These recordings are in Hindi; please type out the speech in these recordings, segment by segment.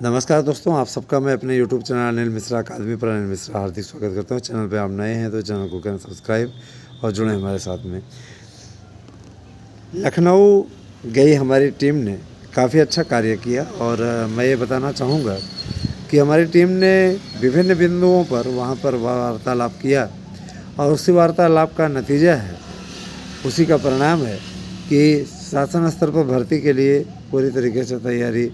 नमस्कार दोस्तों, आप सबका मैं अपने YouTube चैनल अनिल मिश्रा अकादमी पर अनिल मिश्रा हार्दिक स्वागत करता हूँ। चैनल पे आप नए हैं तो चैनल को करें सब्सक्राइब और जुड़ें हमारे साथ में। लखनऊ गई हमारी टीम ने काफ़ी अच्छा कार्य किया और मैं ये बताना चाहूँगा कि हमारी टीम ने विभिन्न बिंदुओं पर वहाँ पर वार्तालाप किया और उसी वार्तालाप का नतीजा है, उसी का परिणाम है कि शासन स्तर पर भर्ती के लिए पूरी तरीके से तैयारी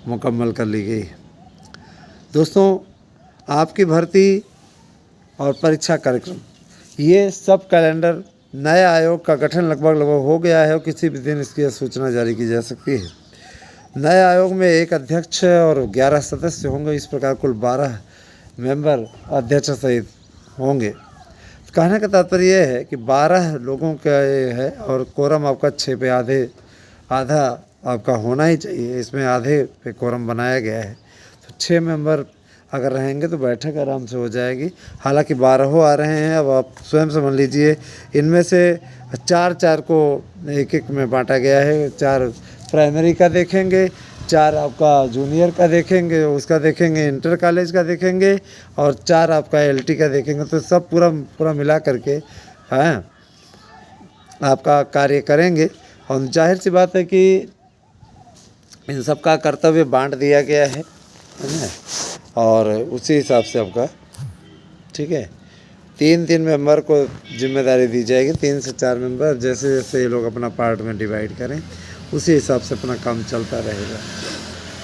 मुकम्मल कर ली गई। दोस्तों, आपकी भर्ती और परीक्षा कार्यक्रम ये सब कैलेंडर नए आयोग का गठन लगभग हो गया है और किसी भी दिन इसकी सूचना जारी की जा सकती है। नए आयोग में एक अध्यक्ष और 11 सदस्य होंगे। इस प्रकार कुल 12 मेंबर अध्यक्ष सहित होंगे। कहने का तात्पर्य यह है कि 12 लोगों का ये है और कोरम आपका 6 पे आधा आपका होना ही चाहिए। इसमें आधे पे कोरम बनाया गया है, तो 6 मेंबर अगर रहेंगे तो बैठक आराम से हो जाएगी। हालांकि 12 आ रहे हैं, अब आप स्वयं समझ लीजिए। इनमें से 4 को एक में बांटा गया है। 4 प्राइमरी का देखेंगे, 4 आपका जूनियर का देखेंगे, उसका देखेंगे इंटर कॉलेज का देखेंगे और 4 आपका LT का देखेंगे। तो सब पूरा मिला करके आपका कार्य करेंगे। और जाहिर सी बात है कि इन सब का कर्तव्य बांट दिया गया है ना, और उसी हिसाब से आपका ठीक है 3 मेंबर को जिम्मेदारी दी जाएगी। 3 से 4 मेंबर, जैसे जैसे ये लोग अपना पार्ट में डिवाइड करें उसी हिसाब से अपना काम चलता रहेगा।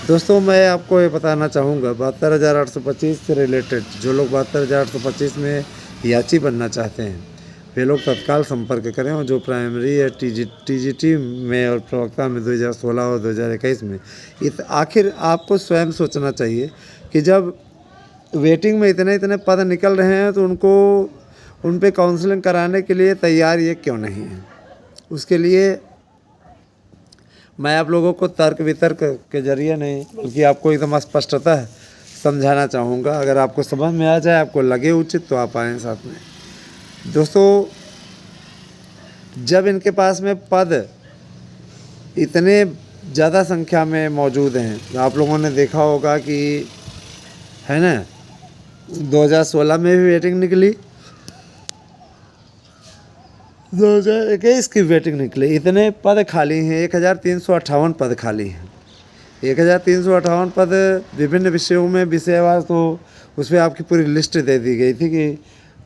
दोस्तों, मैं आपको ये बताना चाहूँगा 72,825 से रिलेटेड जो लोग 72,825 में याची बनना चाहते हैं वे लोग तत्काल संपर्क करें। और जो प्राइमरी या TGT में और प्रवक्ता में 2016 और 2021 में आखिर आपको स्वयं सोचना चाहिए कि जब वेटिंग में इतने पद निकल रहे हैं तो उन पे काउंसलिंग कराने के लिए तैयार ये क्यों नहीं है। उसके लिए मैं आप लोगों को तर्क वितर्क के जरिए नहीं बल्कि आपको एकदम स्पष्टतः समझाना चाहूँगा। अगर आपको समझ में आ जाए, आपको लगे उचित, तो आप आएँ साथ में। दोस्तों, जब इनके पास में पद इतने ज़्यादा संख्या में मौजूद हैं, तो आप लोगों ने देखा होगा कि है ना 2016 में भी वेटिंग निकली, 2021 की वेटिंग निकली। इतने पद खाली हैं, 1358 पद खाली हैं। 1358 पद विभिन्न विषयों में विषयवार, तो उसमें आपकी पूरी लिस्ट दे दी गई थी कि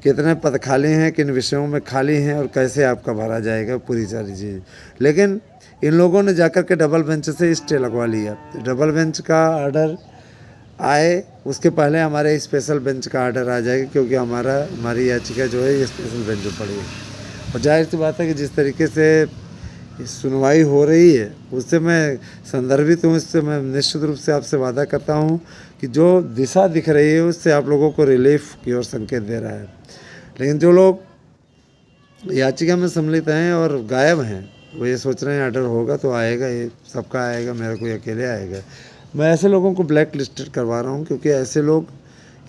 कितने पद खाली हैं, किन विषयों में खाली हैं और कैसे आपका भरा जाएगा, पूरी सारी चीज़। लेकिन इन लोगों ने जाकर के डबल बेंच से स्टे लगवा लिया। डबल बेंच का ऑर्डर आए उसके पहले हमारे स्पेशल बेंच का ऑर्डर आ जाएगा, क्योंकि हमारी याचिका जो है ये स्पेशल बेंच पर पड़ी है। और जाहिर सी बात है कि जिस तरीके से सुनवाई हो रही है उससे मैं संदर्भित हूँ। इससे मैं निश्चित रूप से आपसे वादा करता हूँ कि जो दिशा दिख रही है उससे आप लोगों को रिलीफ की ओर संकेत दे रहा है। लेकिन जो लोग याचिका में सम्मिलित हैं और गायब हैं, वो ये सोच रहे हैं ऑर्डर होगा तो आएगा, ये सबका आएगा, मेरा कोई अकेले आएगा। मैं ऐसे लोगों को ब्लैक लिस्टेड करवा रहा हूँ, क्योंकि ऐसे लोग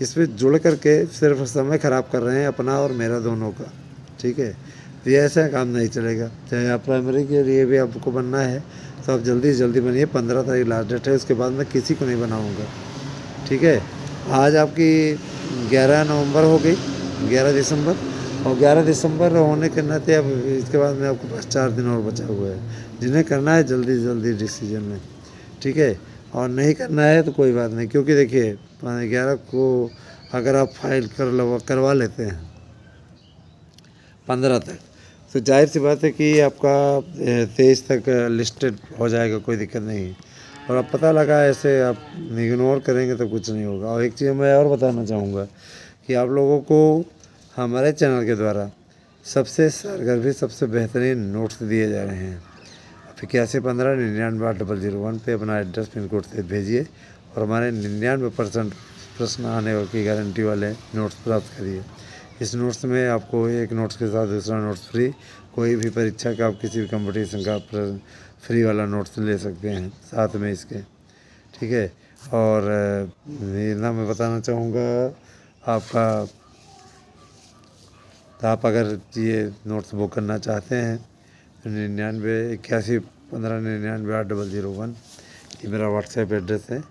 इसमें जुड़ करके सिर्फ समय ख़राब कर रहे हैं अपना और मेरा दोनों का। ठीक है, तो ये ऐसा काम नहीं चलेगा। चाहे आप प्राइमरी के लिए भी आपको बनना है तो आप जल्दी से जल्दी बनिए। 15 तारीख लास्ट डेट है, उसके बाद मैं किसी को नहीं बनाऊँगा। ठीक है, आज आपकी 11 नवंबर हो गई, 11 दिसंबर, और 11 दिसंबर होने के नाते अब इसके बाद में आपके पास 4 दिन और बचा हुआ है, जिन्हें करना है जल्दी से जल्दी डिसीजन में। ठीक है, और नहीं करना है तो कोई बात नहीं, क्योंकि देखिए 11 को अगर आप फाइल करवा लेते हैं 15 तक, तो जाहिर सी बात है कि आपका 23 तक लिस्टेड हो जाएगा, कोई दिक्कत नहीं है। और अब पता लगा ऐसे आप इग्नोर करेंगे तो कुछ नहीं होगा। और एक चीज़ मैं और बताना चाहूँगा कि आप लोगों को हमारे चैनल के द्वारा सबसे सरगर्मी, सबसे बेहतरीन नोट्स दिए जा रहे हैं। 8115998001 पे अपना एड्रेस पिन कोड से भेजिए और हमारे 99% प्रश्न आने की गारंटी वाले नोट्स प्राप्त करिए। इस नोट्स में आपको एक नोट्स के साथ दूसरा नोट्स फ्री। कोई भी परीक्षा का आप किसी भी कंपटीशन का फ्री वाला नोट्स ले सकते हैं साथ में इसके। ठीक है, और ना मैं बताना चाहूँगा आपका, तो आप अगर ये नोट्स बुक करना चाहते हैं तो 99 81 15 99 8001 ये मेरा व्हाट्सएप एड्रेस है।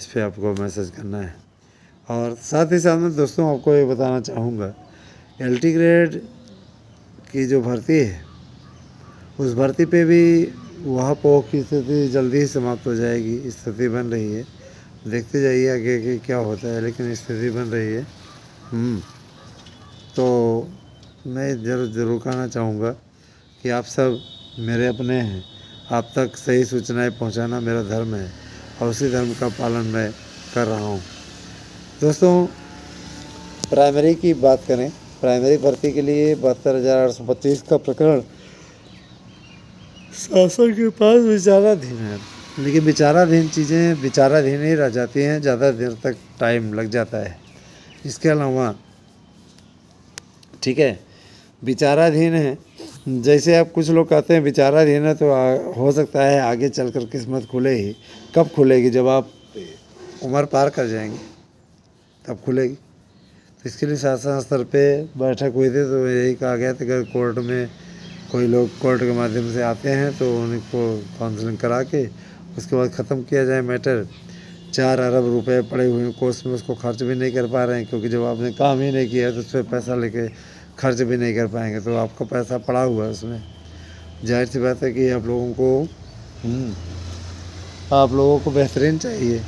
इस पर आपको मैसेज करना है। और साथ ही साथ में दोस्तों आपको ये बताना चाहूँगा, LT ग्रेड की जो भर्ती है उस भर्ती पे भी वहाँ पोख की स्थिति जल्दी ही समाप्त हो जाएगी, स्थिति बन रही है। देखते जाइए आगे कि क्या होता है, लेकिन स्थिति बन रही है। तो मैं ज़रूर कहना चाहूँगा कि आप सब मेरे अपने हैं, आप तक सही सूचनाएं पहुंचाना मेरा धर्म है और उसी धर्म का पालन मैं कर रहा हूं। दोस्तों, प्राइमरी की बात करें, प्राइमरी भर्ती के लिए 72,825 का प्रकरण शासन के पास विचाराधीन है, लेकिन विचाराधीन चीज़ें विचाराधीन ही रह जाती हैं, ज़्यादा देर तक टाइम लग जाता है। इसके अलावा ठीक है, विचाराधीन है, जैसे आप कुछ लोग कहते हैं विचाराधीन है, तो हो सकता है आगे चलकर किस्मत खुले ही। कब खुलेगी? जब आप उम्र पार कर जाएंगे तब खुलेगी। तो इसके लिए शासन स्तर पे बैठक हुई थी, तो यही कहा गया था कि कोर्ट में कोई लोग कोर्ट के माध्यम से आते हैं तो उनको काउंसलिंग करा के उसके बाद ख़त्म किया जाए मैटर। 4 अरब रुपए पड़े हुए हैं कोर्स में, उसको खर्च भी नहीं कर पा रहे हैं, क्योंकि जब आपने काम ही नहीं किया है तो उस पर पैसा लेके खर्च भी नहीं कर पाएंगे, तो आपका पैसा पड़ा हुआ है उसमें। जाहिर सी बात है कि आप लोगों को बेहतरीन चाहिए,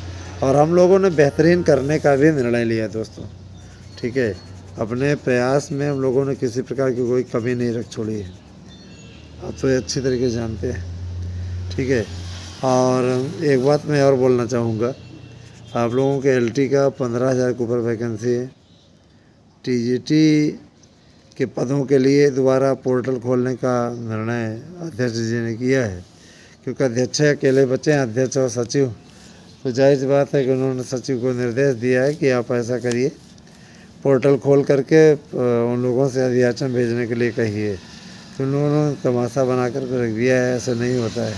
और हम लोगों ने बेहतरीन करने का भी निर्णय लिया दोस्तों। ठीक है, अपने प्रयास में हम लोगों ने किसी प्रकार की कोई कमी नहीं रख छोड़ी है, आप तो अच्छी तरीके से जानते हैं। ठीक है, और एक बात मैं और बोलना चाहूँगा, आप लोगों के LT का 15,000 के ऊपर वैकेंसी है। TGT के पदों के लिए दोबारा पोर्टल खोलने का निर्णय अध्यक्ष जी ने किया है, क्योंकि अध्यक्ष अकेले बचे हैं, अध्यक्ष और सचिव। तो जाहिर सी बात है कि उन्होंने सचिव को निर्देश दिया है कि आप ऐसा करिए, पोर्टल खोल करके उन लोगों से अध्याचन भेजने के लिए कहिए। तो उन लोगों ने तमाशा बना कर रख दिया है, ऐसा नहीं होता है।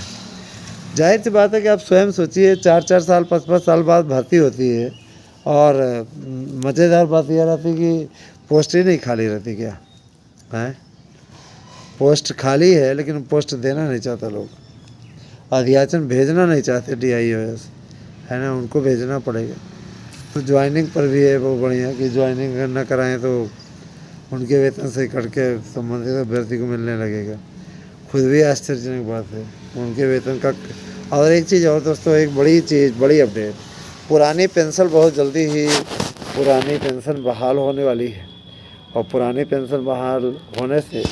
जाहिर सी बात है कि आप स्वयं सोचिए, 4-4 साल 5-5 साल बाद भर्ती होती है, और मज़ेदार बात यह रहती कि पोस्ट ही नहीं खाली रहती। क्या है? पोस्ट खाली है, लेकिन पोस्ट देना नहीं चाहता लोग, अध्याचन भेजना नहीं चाहते DIOS, है ना, उनको भेजना पड़ेगा। तो ज्वाइनिंग पर भी है वो बढ़िया कि ज्वाइनिंग न कराएं तो उनके वेतन से कट के संबंधित अभ्यर्थी को मिलने लगेगा। खुद भी आश्चर्यजनक बात है उनके वेतन का। और एक चीज़ और दोस्तों, एक बड़ी अपडेट, पुरानी पेंशन बहुत जल्दी ही पुरानी पेंशन बहाल होने वाली है, और पुरानी पेंशन बहाल होने से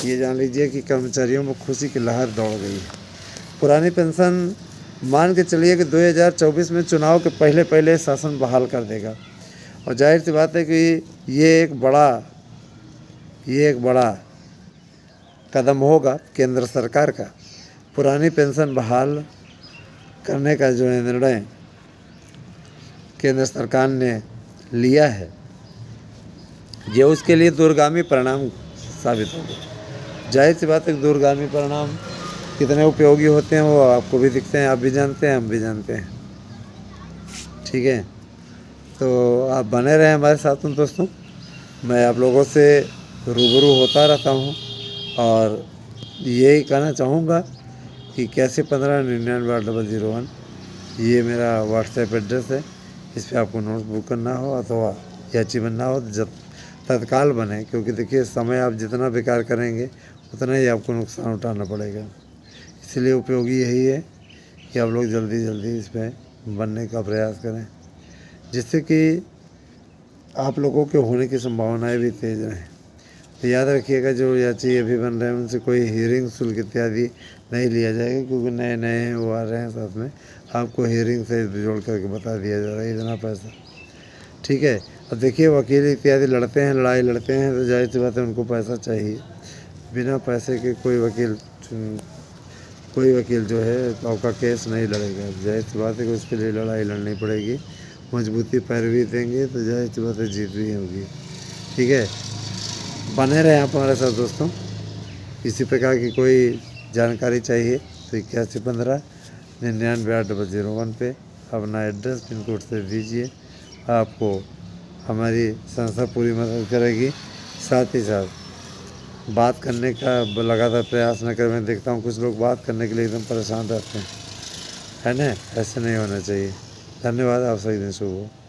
ये जान लीजिए कि कर्मचारियों में खुशी की लहर दौड़ गई है। पुरानी पेंशन मान के चलिए कि 2024 में चुनाव के पहले शासन बहाल कर देगा, और जाहिर सी बात है कि ये एक बड़ा कदम होगा केंद्र सरकार का। पुरानी पेंशन बहाल करने का जो निर्णय केंद्र सरकार ने लिया है, ये उसके लिए दूरगामी परिणाम साबित होगा। जाहिर सी बात है कि दूरगामी परिणाम कितने उपयोगी होते हैं वो आपको भी दिखते हैं, आप भी जानते हैं, हम भी जानते हैं। ठीक है, तो आप बने रहें हमारे साथ में दोस्तों। मैं आप लोगों से रूबरू होता रहता हूँ, और यही कहना चाहूँगा कि 8115998001 ये मेरा व्हाट्सएप एड्रेस है। इस पर आपको नोट्स बुक करना हो अथवा याची बनना हो जब तत्काल बने, क्योंकि देखिए समय आप जितना बेकार करेंगे उतना ही आपको नुकसान उठाना पड़ेगा। इसलिए उपयोगी यही है कि आप लोग जल्दी इस पर बनने का प्रयास करें, जिससे कि आप लोगों के होने की संभावनाएं भी तेज़ रहें। तो याद रखिएगा, जो याची अभी बन रहे हैं उनसे कोई हियरिंग शुल्क इत्यादि नहीं लिया जाएगा, क्योंकि नए हैं वो आ रहे हैं साथ में, आपको हियरिंग से जोड़ करके बता दिया जा रहा है इतना पैसा। ठीक है, अब देखिए वकील इत्यादि लड़ाई लड़ते हैं, तो जाहिर सी बात है उनको पैसा चाहिए। बिना पैसे के कोई वकील जो है आपका केस नहीं लड़ेगा। जाहिर सी बात है कि उसके लिए लड़ाई लड़नी पड़ेगी, मजबूती पैरवी देंगे तो जाहिर सी बात है जीत भी होगी। ठीक है, बने रहें आप हमारे साथ दोस्तों। इसी प्रकार की कोई जानकारी चाहिए तो 8115998001 पे अपना एड्रेस पिन कोड से दीजिए, आपको हमारी संस्था पूरी मदद करेगी। साथ ही साथ बात करने का लगातार प्रयास न करें। मैं देखता हूँ कुछ लोग बात करने के लिए एकदम परेशान रहते हैं, है ना, ऐसे नहीं होना चाहिए। धन्यवाद, आप सही दिन शुभ हो।